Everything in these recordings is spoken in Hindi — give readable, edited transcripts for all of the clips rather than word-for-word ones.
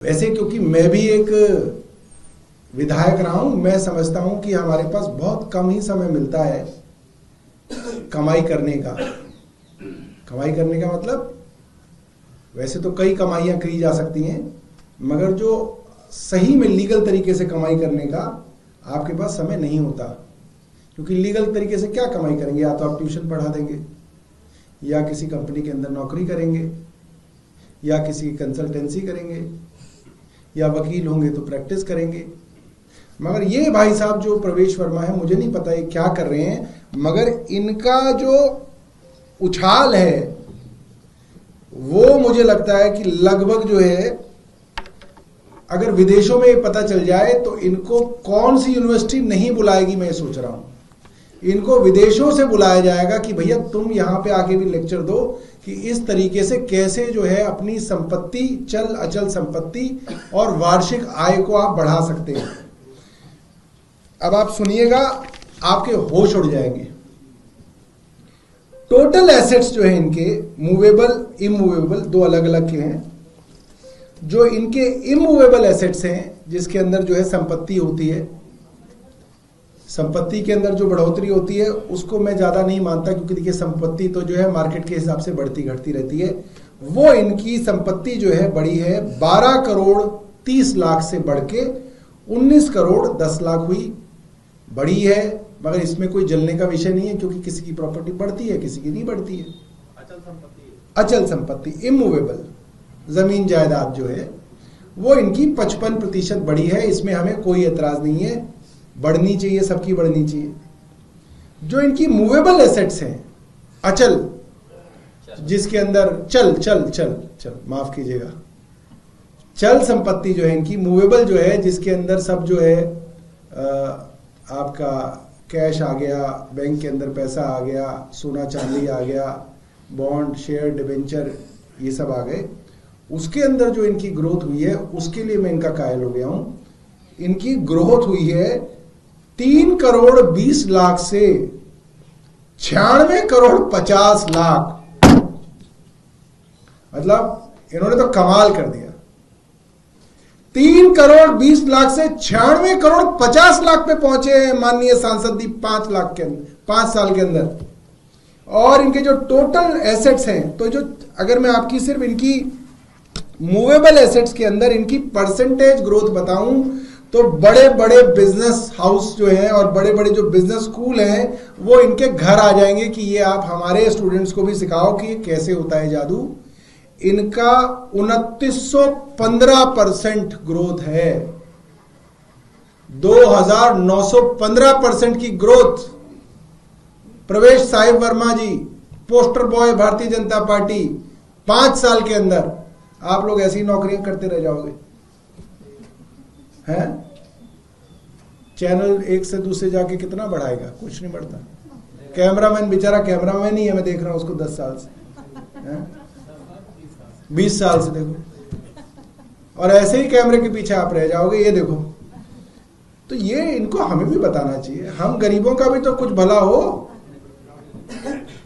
वैसे क्योंकि मैं भी एक विधायक रहा हूं, मैं समझता हूं कि हमारे पास बहुत कम ही समय मिलता है कमाई करने का। कमाई करने का मतलब वैसे तो कई कमाइयां की जा सकती हैं, मगर जो सही में लीगल तरीके से कमाई करने का आपके पास समय नहीं होता। क्योंकि लीगल तरीके से क्या कमाई करेंगे? या तो आप ट्यूशन पढ़ा देंगे, या किसी कंपनी के अंदर नौकरी करेंगे, या किसी कंसल्टेंसी करेंगे, या वकील होंगे तो प्रैक्टिस करेंगे। मगर ये भाई साहब जो प्रवेश वर्मा है, मुझे नहीं पता ये क्या कर रहे हैं, मगर इनका जो उछाल है वो मुझे लगता है कि लगभग जो है, अगर विदेशों में ये पता चल जाए तो इनको कौन सी यूनिवर्सिटी नहीं बुलाएगी। मैं सोच रहा हूं इनको विदेशों से बुलाया जाएगा कि भैया तुम यहां पे आके भी लेक्चर दो कि इस तरीके से कैसे जो है अपनी संपत्ति, चल अचल संपत्ति और वार्षिक आय को आप बढ़ा सकते हैं। अब आप सुनिएगा, आपके होश उड़ जाएंगे। टोटल एसेट्स जो है इनके, मूवेबल इमूवेबल, दो अलग अलग के हैं। जो इनके इमूवेबल एसेट्स हैं, जिसके अंदर जो है संपत्ति होती है, संपत्ति के अंदर जो बढ़ोतरी होती है उसको मैं ज्यादा नहीं मानता, क्योंकि देखिए संपत्ति तो जो है मार्केट के हिसाब से बढ़ती घटती रहती है। वो इनकी संपत्ति जो है बड़ी है, 12 करोड़ 30 लाख से बढ़ के 19 करोड़ 10 लाख हुई। बड़ी है, मगर इसमें कोई जलने का विषय नहीं है, क्योंकि किसी की प्रॉपर्टी बढ़ती है, किसी की नहीं बढ़ती है। अचल संपत्ति इमूवेबल, जमीन जायदाद जो है वो इनकी 55% बढ़ी है। इसमें हमें कोई एतराज नहीं है, बढ़नी चाहिए, सबकी बढ़नी चाहिए। जो इनकी मूवेबल एसेट्स हैं, अचल, जिसके अंदर चल चल चल चल माफ कीजिएगा, चल संपत्ति जो है इनकी, मूवेबल जो है जिसके अंदर सब जो है आपका कैश आ गया, बैंक के अंदर पैसा आ गया, सोना चांदी आ गया, बॉन्ड शेयर डिबेंचर ये सब आ गए, उसके अंदर जो इनकी ग्रोथ हुई है उसके लिए मैं इनका कायल हो गया हूं। इनकी ग्रोथ हुई है 3 करोड़ 20 लाख से 96 करोड़ 50 लाख। मतलब इन्होंने तो कमाल कर दिया। 3 करोड़ 20 लाख से 96 करोड़ 50 लाख पे पहुंचे हैं माननीय सांसद जी 5 लाख के अंदर, 5 साल के अंदर। और इनके जो टोटल एसेट्स हैं, तो जो अगर मैं आपकी सिर्फ इनकी मूवेबल एसेट्स के अंदर इनकी परसेंटेज ग्रोथ बताऊं, तो बड़े बड़े बिजनेस हाउस जो हैं और बड़े बड़े जो बिजनेस स्कूल हैं वो इनके घर आ जाएंगे कि ये आप हमारे स्टूडेंट्स को भी सिखाओ कि कैसे होता है जादू। इनका 2915% ग्रोथ है, 2915% की ग्रोथ। प्रवेश साहिब वर्मा जी, poster boy Bharatiya Janata party, 5 साल के अंदर आप लोग ऐसी नौकरियां करते रह जाओगे हैं? चैनल एक से दूसरे जाके कितना बढ़ाएगा? कुछ नहीं बढ़ता। कैमरामैन बेचारा कैमरामैन ही है, मैं देख रहा हूं उसको 10 साल से, 20 साल से देखो, और ऐसे ही कैमरे के पीछे आप रह जाओगे। ये देखो, तो ये इनको हमें भी बताना चाहिए, हम गरीबों का भी तो कुछ भला हो।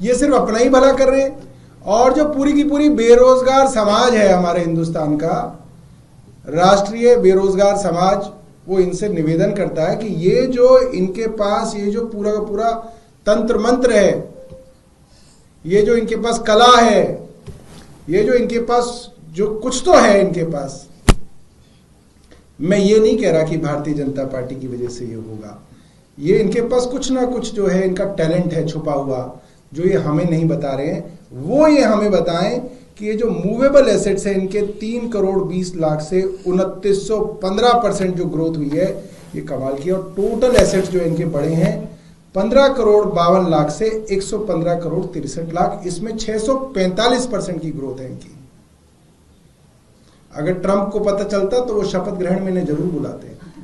ये सिर्फ अपना ही भला कर रहे हैं। और जो पूरी की पूरी बेरोजगार समाज है हमारे हिंदुस्तान का, राष्ट्रीय बेरोजगार समाज, वो इनसे निवेदन करता है कि ये जो इनके पास ये जो पूरा का पूरा तंत्र मंत्र है, ये जो इनके पास कला है, ये जो इनके पास जो कुछ तो है इनके पास, मैं ये नहीं कह रहा कि भारतीय जनता पार्टी की वजह से ये होगा। ये इनके पास कुछ ना कुछ जो है इनका टैलेंट है छुपा हुआ, जो ये हमें नहीं बता रहे हैं। वो ये हमें बताएं कि ये जो मूवेबल एसेट्स है इनके 3 करोड़ 20 लाख से 2915% जो ग्रोथ हुई है, ये कमाल की। और टोटल एसेट्स जो इनके बढ़े हैं 15 करोड़ 52 लाख से 115 करोड़ 63 लाख, इसमें 645% की ग्रोथ है इनकी। अगर ट्रंप को पता चलता तो वो शपथ ग्रहण में इन्हें जरूर बुलाते हैं।